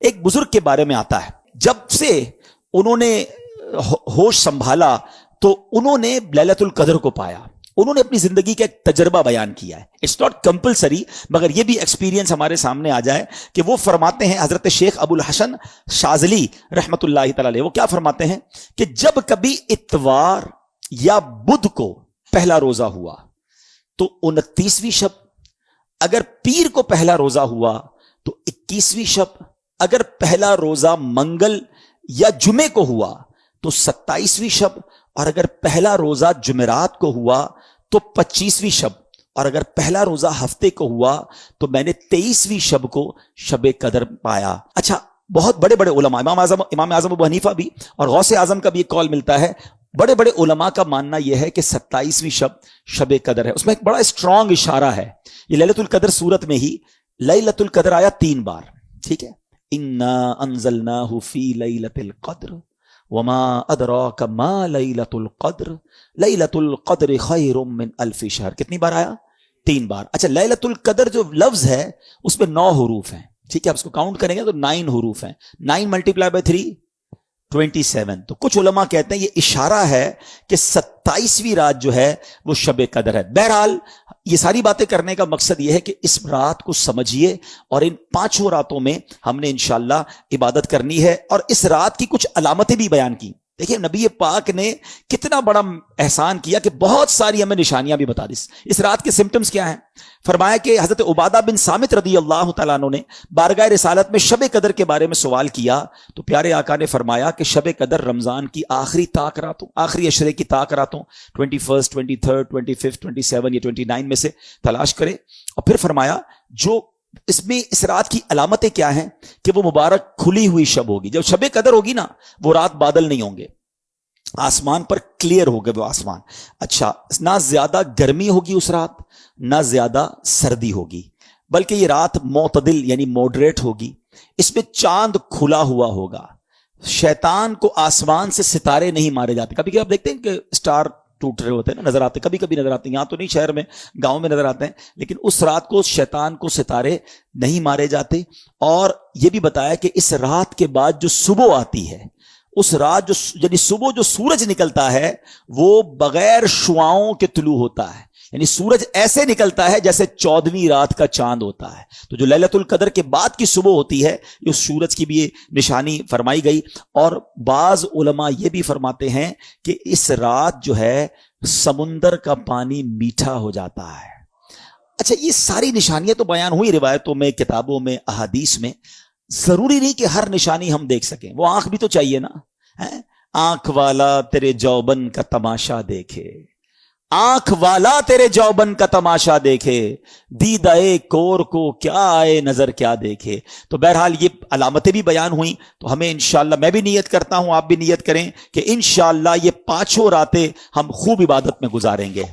ایک بزرگ کے بارے میں آتا ہے، جب سے انہوں نے ہوش سنبھالا تو انہوں نے لیلۃ القدر کو پایا. انہوں نے اپنی زندگی کا ایک تجربہ بیان کیا ہے. اٹس ناٹ کمپلسری، مگر یہ بھی ایکسپیرینس ہمارے سامنے آ جائے کہ وہ فرماتے ہیں، حضرت شیخ ابو الحسن شاذلی رحمت اللہ تعالی علیہ، وہ کیا فرماتے ہیں کہ جب کبھی اتوار یا بدھ کو پہلا روزہ ہوا تو 29ویں شب، اگر پیر کو پہلا روزہ ہوا تو 21ویں شب، اگر پہلا روزہ منگل یا جمعے کو ہوا تو 27ویں شب، اور اگر پہلا روزہ جمعرات کو ہوا تو 25ویں شب، اور اگر پہلا روزہ ہفتے کو ہوا تو میں نے 23ویں شب کو شب قدر پایا. اچھا، بہت بڑے بڑے علماء، امام اعظم ابو حنیفہ بھی اور غوث اعظم کا بھی ایک قول ملتا ہے، بڑے بڑے علماء کا ماننا یہ ہے کہ 27ویں شب قدر ہے. اس میں ایک بڑا اسٹرانگ اشارہ ہے. یہ لیلۃ القدر سورت میں ہی لیلۃ القدر آیا 3 بار، ٹھیک ہے. انا انزلناہ فی لیلۃ القدر وما ادراک ما لیلۃ القدر لیلۃ القدر خیر من الف شہر. کتنی بار آیا؟ 3 بار. اچھا، لیلۃ القدر جو لفظ ہے اس میں 9 حروف ہیں، ٹھیک ہے. آپ اس کو کاؤنٹ کریں گے تو 9 حروف ہیں. 9 ملٹیپلائی بائی 3 27. تو کچھ علماء کہتے ہیں یہ اشارہ ہے کہ 27ویں رات جو ہے وہ شب قدر ہے. بہرحال یہ ساری باتیں کرنے کا مقصد یہ ہے کہ اس رات کو سمجھیے، اور ان 5 راتوں میں ہم نے انشاءاللہ عبادت کرنی ہے. اور اس رات کی کچھ علامتیں بھی بیان کی. دیکھیں نبی پاک نے کتنا بڑا احسان کیا کہ بہت ساری ہمیں نشانیاں بھی بتا دی. اس رات کے سمٹمز کیا ہیں؟ فرمایا کہ حضرت عبادہ بن صامت رضی اللہ تعالیٰ عنہ نے بارگاہ رسالت میں شب قدر کے بارے میں سوال کیا تو پیارے آقا نے فرمایا کہ شب قدر رمضان کی آخری طاق راتوں، آخری عشرے کی طاق راتوں 21 23 25 27 یا 29 میں سے تلاش کرے. اور پھر فرمایا جو اس میں اس رات کی علامتیں کیا ہیں کہ وہ مبارک کھلی ہوئی شب ہوگی. جب شب قدر ہوگی نا، وہ رات بادل نہیں ہوں گے، آسمان پر کلیئر ہوگا وہ آسمان. اچھا، نہ زیادہ گرمی ہوگی اس رات، نہ زیادہ سردی ہوگی، بلکہ یہ رات معتدل یعنی موڈریٹ ہوگی. اس میں چاند کھلا ہوا ہوگا. شیطان کو آسمان سے ستارے نہیں مارے جاتے. کبھی کبھی آپ دیکھتے ہیں کہ سٹار ٹوٹ رہے ہوتے ہیں نا، نظر آتے، کبھی کبھی نظر آتے ہیں. یہاں تو نہیں، شہر میں گاؤں میں نظر آتے ہیں، لیکن اس رات کو شیطان کو ستارے نہیں مارے جاتے. اور یہ بھی بتایا کہ اس رات کے بعد جو صبح آتی ہے، اس رات جو یعنی صبح جو سورج نکلتا ہے وہ بغیر شعاؤں کے طلوع ہوتا ہے. یعنی سورج ایسے نکلتا ہے جیسے 14ویں رات کا چاند ہوتا ہے. تو جو لیلۃ القدر کے بعد کی صبح ہوتی ہے، اس سورج کی بھی نشانی فرمائی گئی. اور بعض علماء یہ بھی فرماتے ہیں کہ اس رات جو ہے سمندر کا پانی میٹھا ہو جاتا ہے. اچھا، یہ ساری نشانیاں تو بیان ہوئی روایتوں میں، کتابوں میں، احادیث میں. ضروری نہیں کہ ہر نشانی ہم دیکھ سکیں، وہ آنکھ بھی تو چاہیے نا. آنکھ والا تیرے جوبن کا تماشا دیکھے، آنکھ والا تیرے جوبن کا تماشا دیکھے، دیدائے کور کو کیا آئے نظر کیا دیکھے. تو بہرحال یہ علامتیں بھی بیان ہوئیں. تو ہمیں انشاءاللہ، میں بھی نیت کرتا ہوں، آپ بھی نیت کریں کہ انشاءاللہ یہ 5 راتیں ہم خوب عبادت میں گزاریں گے.